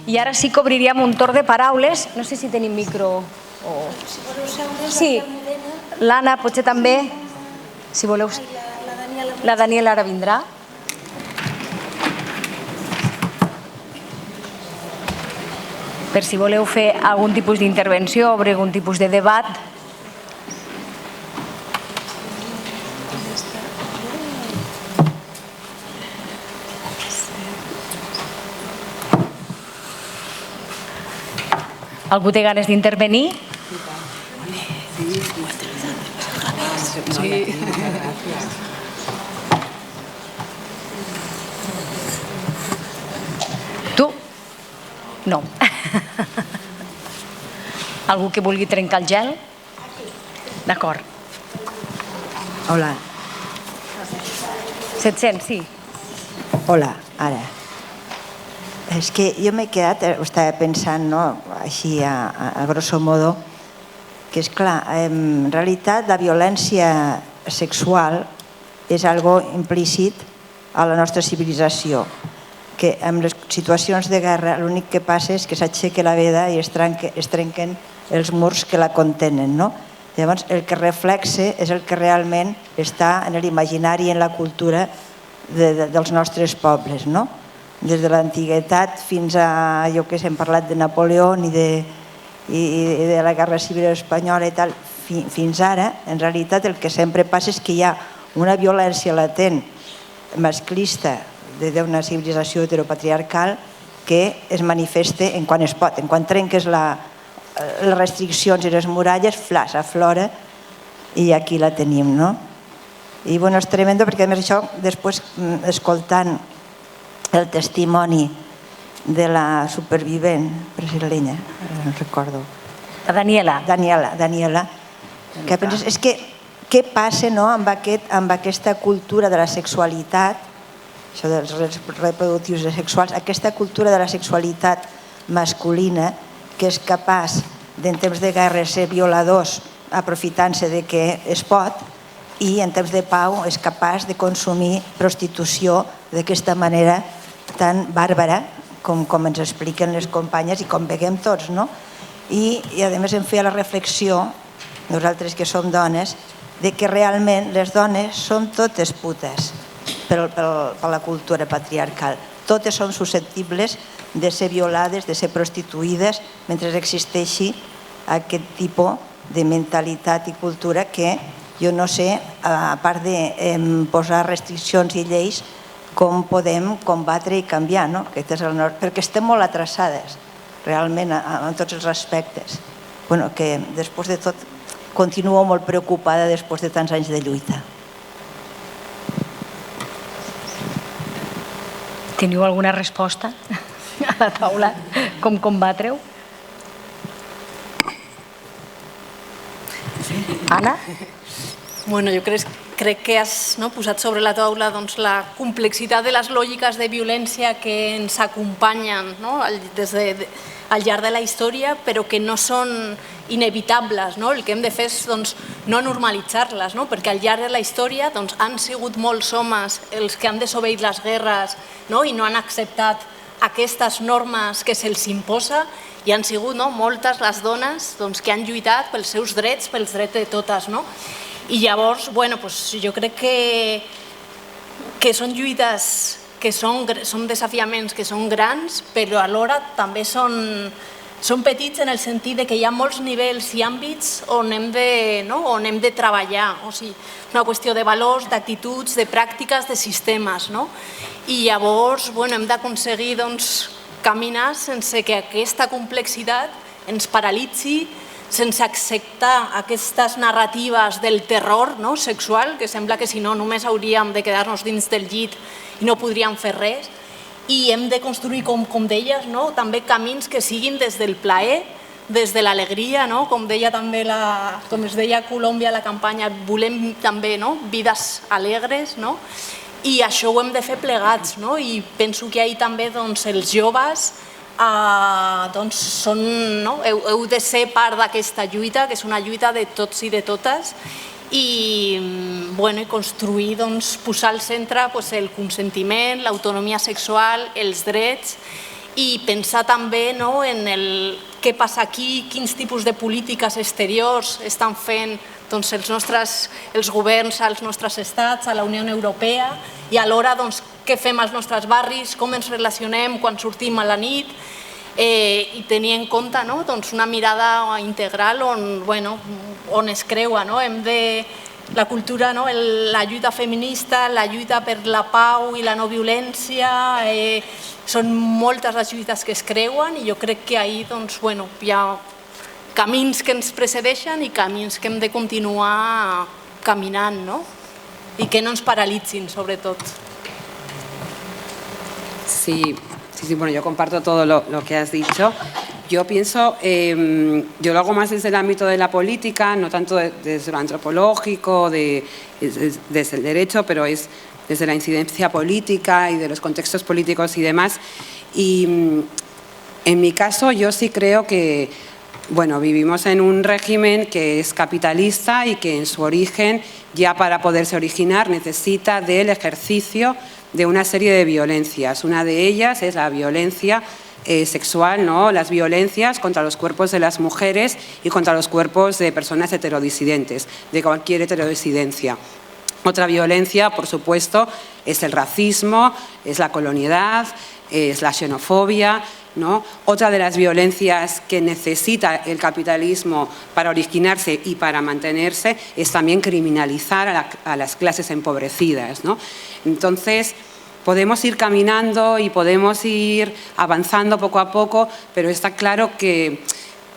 I ara sí que obriríem un torn de paraules. No sé si tenim micro o... Sí, l'Anna potser també, si voleu. La Daniela ara vindrà. Per si voleu fer algun tipus d'intervenció, obrir algun tipus de debat. Algú té ganes d'intervenir? Sí. Tu? No. Algú que vulgui trencar el gel? D'acord. Hola. 700, sí. Hola, ara. És que jo m'he quedat, estava pensant, no?, així a grosso modo, que és clar, en realitat la violència sexual és algo implícit a la nostra civilització, que en les situacions de guerra l'únic que passa és que s'aixeca la veda i es trenquen els murs que la contenen, no? Llavors, el que reflexa és el que realment està en l'imaginari i en la cultura dels nostres pobles, no? Des de l'antiguitat fins a, jo que sé, hem parlat de Napoleó i de la Guerra Civil Espanyola i tal, fins ara, en realitat el que sempre passa és que hi ha una violència latent masclista d'una civilització heteropatriarcal que es manifesta en quan es pot, en quan trenques les restriccions i les muralles, flash, aflora i aquí la tenim, no? I bueno, és tremendo perquè a més això, després escoltant el testimoni de la supervivent brasileña, no recordo. La Daniela. Daniela. Que penses, és que què passa, no?, amb aquesta cultura de la sexualitat, això dels reproductius i sexuals, aquesta cultura de la sexualitat masculina que és capaç en temps de guerra ser violadors aprofitant-se de que es pot i en temps de pau és capaç de consumir prostitució d'aquesta manera tan bàrbara com ens expliquen les companyes i com veiem tots, no? I a més em feia la reflexió, nosaltres que som dones, de que realment les dones som totes putes per la cultura patriarcal. Totes som susceptibles de ser violades, de ser prostituïdes, mentre existeixi aquest tipus de mentalitat i cultura que jo no sé, a part de posar restriccions i lleis, com podem combatre i canviar, no? Perquè estem molt atrasades, realment, en tots els aspectes. Bueno, que després de tot continuo molt preocupada després de tants anys de lluita. Teniu alguna resposta a la taula? Com combatre-ho? Anna? Bueno, jo crec que has posat sobre la taula la complexitat de les lògiques de violència que ens acompanyen al llarg de la història, però que no són inevitables. El que hem de fer és no normalitzar-les, perquè al llarg de la història han sigut molts homes els que han desobeït les guerres i no han acceptat aquestes normes que se'ls imposa, i han sigut moltes les dones que han lluitat pels seus drets, pels drets de totes. I llavors, jo crec que són lluites, que són desafiaments que són grans, però alhora també són petits en el sentit que hi ha molts nivells i àmbits on hem de treballar. O sigui, és una qüestió de valors, d'actituds, de pràctiques, de sistemes. I llavors hem d'aconseguir caminar sense que aquesta complexitat ens paralitzi, sense acceptar aquestes narratives del terror sexual, que sembla que si no només hauríem de quedar-nos dins del llit i no podríem fer res, i hem de construir, com deies, també camins que siguin des del plaer, des de l'alegria, com deia també com es deia a Colòmbia la campanya, volem també vides alegres, i això ho hem de fer plegats, i penso que ahir també els joves heu de ser part d'aquesta lluita, que és una lluita de tots i de totes, i construir, posar al centre el consentiment, l'autonomia sexual, els drets, i pensar també en què passa aquí, quins tipus de polítiques exteriors estan fent els governs als nostres estats, a la Unió Europea, i alhora què fem als nostres barris, com ens relacionem quan sortim a la nit, i tenir en compte una mirada integral on es creua. La cultura, la lluita feminista, la lluita per la pau i la no violència, són moltes les lluites que es creuen i jo crec que ahir hi ha camins que ens precedeixen i camins que hem de continuar caminant i que no ens paralitzin, sobretot. Sí, bueno, yo comparto todo lo que has dicho. Yo pienso, yo lo hago más desde el ámbito de la política, no tanto desde lo antropológico, desde el derecho, pero es desde la incidencia política y de los contextos políticos y demás. Y en mi caso yo sí creo que, bueno, vivimos en un régimen que es capitalista y que en su origen, ya para poderse originar, necesita del ejercicio de una serie de violencias. Una de ellas es la violencia sexual, las violencias contra los cuerpos de las mujeres y contra los cuerpos de personas heterodisidentes, de cualquier heterodisidencia. Otra violencia, por supuesto, es el racismo, es la colonialidad, es la xenofobia, Otra de las violencias que necesita el capitalismo para originarse y para mantenerse es también criminalizar a las clases empobrecidas, Entonces, podemos ir caminando y podemos ir avanzando poco a poco, pero está claro que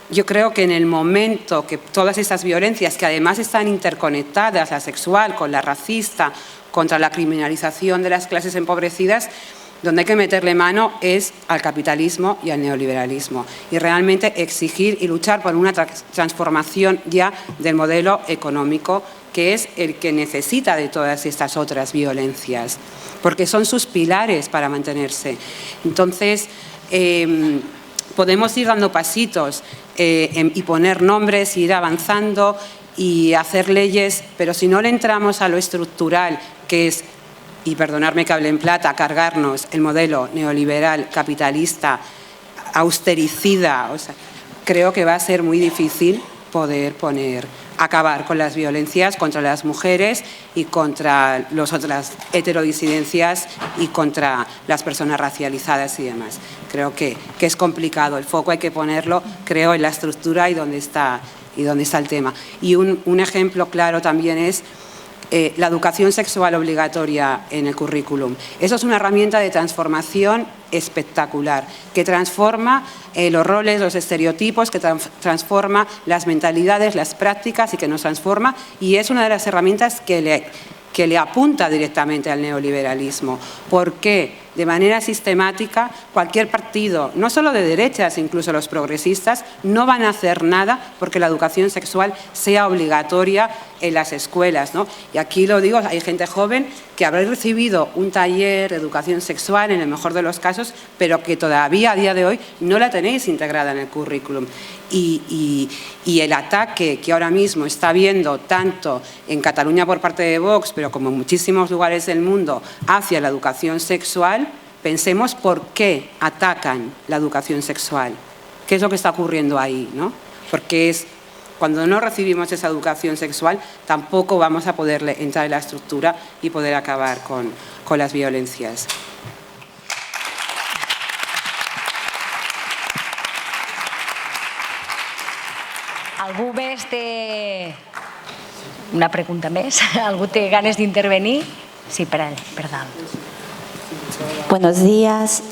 yo creo que en el momento que todas estas violencias, que además están interconectadas, la sexual con la racista, contra la criminalización de las clases empobrecidas, donde hay que meterle mano es al capitalismo y al neoliberalismo y realmente exigir y luchar por una transformación ya del modelo económico, que es el que necesita de todas estas otras violencias, porque son sus pilares para mantenerse. Entonces, podemos ir dando pasitos y poner nombres, ir avanzando y hacer leyes, pero si no le entramos a lo estructural, que es, y perdonadme que hable en plata, cargarnos el modelo neoliberal, capitalista, austericida, creo que va a ser muy difícil poder acabar con las violencias contra las mujeres y contra las otras heterodisidencias y contra las personas racializadas y demás. Creo que es complicado, el foco hay que ponerlo, creo, en la estructura y dónde está el tema. Y un ejemplo claro también es la educación sexual obligatoria en el currículum. Eso es una herramienta de transformación espectacular, que transforma los roles, los estereotipos, que transforma las mentalidades, las prácticas y que nos transforma, y es una de las herramientas que le apunta directamente al neoliberalismo. ¿Por qué? De manera sistemática, cualquier partido, no solo de derechas, incluso los progresistas, no van a hacer nada porque la educación sexual sea obligatoria en las escuelas, Y aquí lo digo, hay gente joven que habrá recibido un taller de educación sexual, en el mejor de los casos, pero que todavía a día de hoy no la tenéis integrada en el currículum. Y el ataque que ahora mismo está habiendo tanto en Cataluña por parte de Vox, pero como en muchísimos lugares del mundo, hacia la educación sexual, pensemos por qué atacan la educación sexual. ¿Qué es lo que está ocurriendo ahí? Porque cuando no recibimos esa educación sexual, tampoco vamos a poder entrar en la estructura y poder acabar con las violencias. Algú més té una pregunta més? Algú té ganes d'intervenir? Sí, per dalt. Buenos días.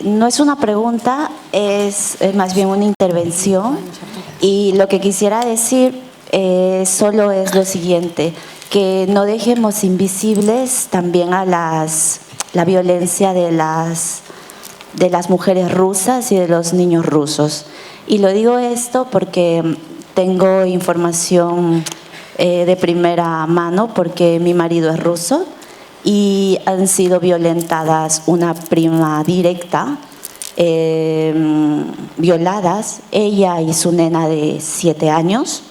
No es una pregunta, es más bien una intervención. Y lo que quisiera decir solo es lo siguiente, que no dejemos invisibles también a la violencia de las mujeres rusas y de los niños rusos. Y lo digo esto porque tengo información de primera mano, porque mi marido es ruso y han sido violentadas, una prima directa, violadas, ella y su nena de 7 años.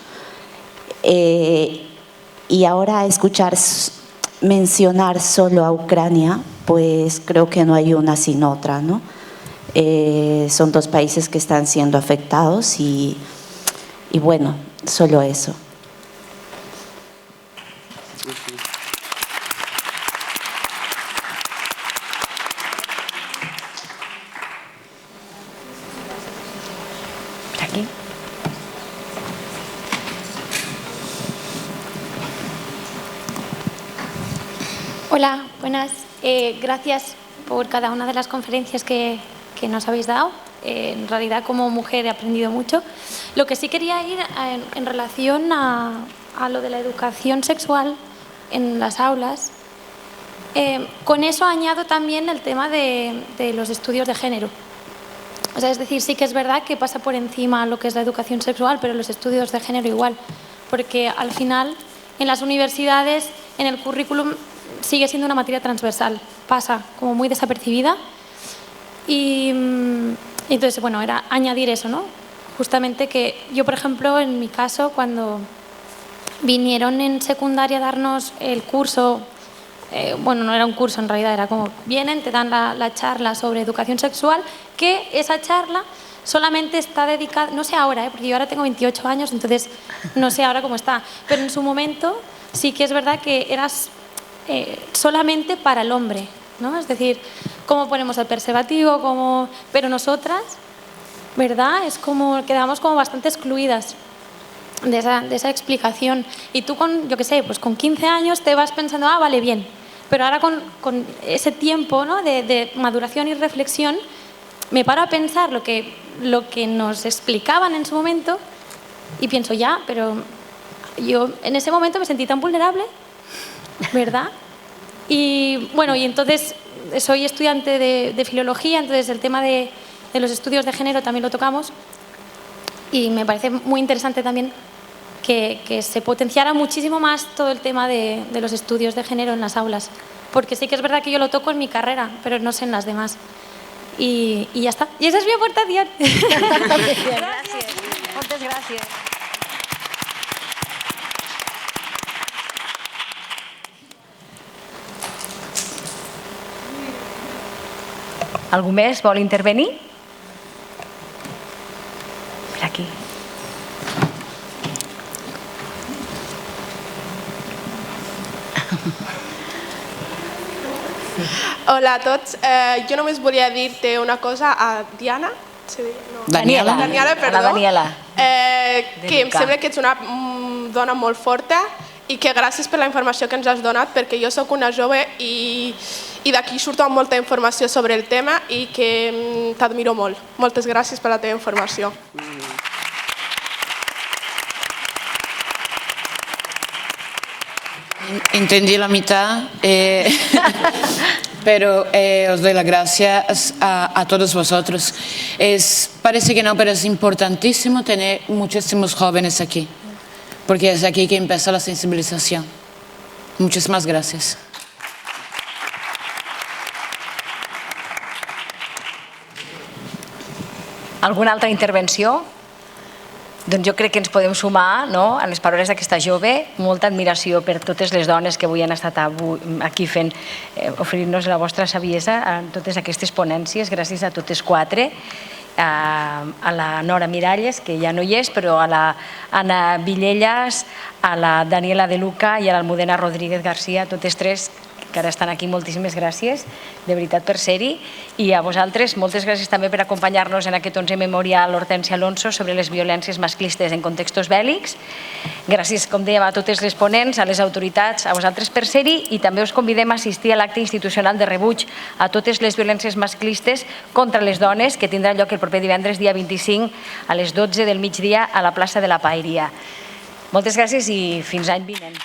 Y ahora escuchar mencionar solo a Ucrania, pues creo que no hay una sin otra, Son dos países que están siendo afectados y bueno, solo eso. Aquí. Hola, buenas. Gracias por cada una de las conferencias que nos habéis dado. En realidad, como mujer he aprendido mucho. Lo que sí quería ir en relación a lo de la educación sexual en las aulas. Con eso añado también el tema de los estudios de género. O sea, es decir, sí que es verdad que pasa por encima lo que es la educación sexual, pero los estudios de género igual. Porque al final, en las universidades, en el currículum, sigue siendo una materia transversal. Pasa como muy desapercibida. Y entonces, bueno, era añadir eso, ¿no? Justamente que yo, por ejemplo, en mi caso, cuando vinieron en secundaria a darnos el curso, bueno, no era un curso en realidad, era como, vienen, te dan la charla sobre educación sexual, que esa charla solamente está dedicada, no sé ahora, porque yo ahora tengo 28 años, entonces no sé ahora cómo está, pero en su momento sí que es verdad que eras solamente para el hombre, ¿no? Es decir, cómo ponemos el preservativo, pero nosotras, ¿verdad? Es como, quedamos como bastante excluidas de esa explicación. Y tú con, yo qué sé, pues con 15 años te vas pensando, ah, vale, bien. Pero ahora con ese tiempo, ¿no?, de maduración y reflexión, me paro a pensar lo que nos explicaban en su momento y pienso, ya, pero yo en ese momento me sentí tan vulnerable, ¿verdad? Y bueno, y entonces soy estudiante de filología, entonces el tema de los estudios de género también lo tocamos y me parece muy interesante también que se potenciara muchísimo más todo el tema de los estudios de género en las aulas, porque sí que es verdad que yo lo toco en mi carrera, pero no sé en las demás. Y ya está. Y esa es mi aportación. Gracias. Muchas gracias. Algú més vol intervenir? Per aquí. Hola a tots. Jo només volia dir-te una cosa a Diana. Daniela. Daniela, perdó. A la Daniela. Que em sembla que ets una dona molt forta i que gràcies per la informació que ens has donat, perquè jo sóc una jove i d'aquí surto amb molta informació sobre el tema i que t'admiro molt. Moltes gràcies per la teva informació. Entendí la mitad, pero os doy las gracias a todos vosotros. Parece que no, pero es importantísimo tener muchísimos jóvenes aquí, porque es aquí que empieza la sensibilización. Muchísimas gracias. Alguna altra intervenció? Doncs jo crec que ens podem sumar, no?, a les paraules d'aquesta jove. Molta admiració per totes les dones que avui han estat aquí fent, oferint-nos la vostra saviesa en totes aquestes ponències. Gràcies a totes quatre. A la Nora Miralles, que ja no hi és, però a la Anna Villellas, a la Daniela De Luca i a l'Almudena Rodríguez García, totes tres que ara estan aquí, moltíssimes gràcies, de veritat, per ser-hi. I a vosaltres, moltes gràcies també per acompanyar-nos en aquest 11è memorial Hortènsia Alonso sobre les violències masclistes en contextos bèl·lics. Gràcies, com dèiem, a totes les ponents, a les autoritats, a vosaltres per ser-hi, i també us convidem a assistir a l'acte institucional de rebuig a totes les violències masclistes contra les dones, que tindrà lloc el proper divendres, dia 25, a les 12 del migdia, a la plaça de la Paeria. Moltes gràcies i fins l'any vinent.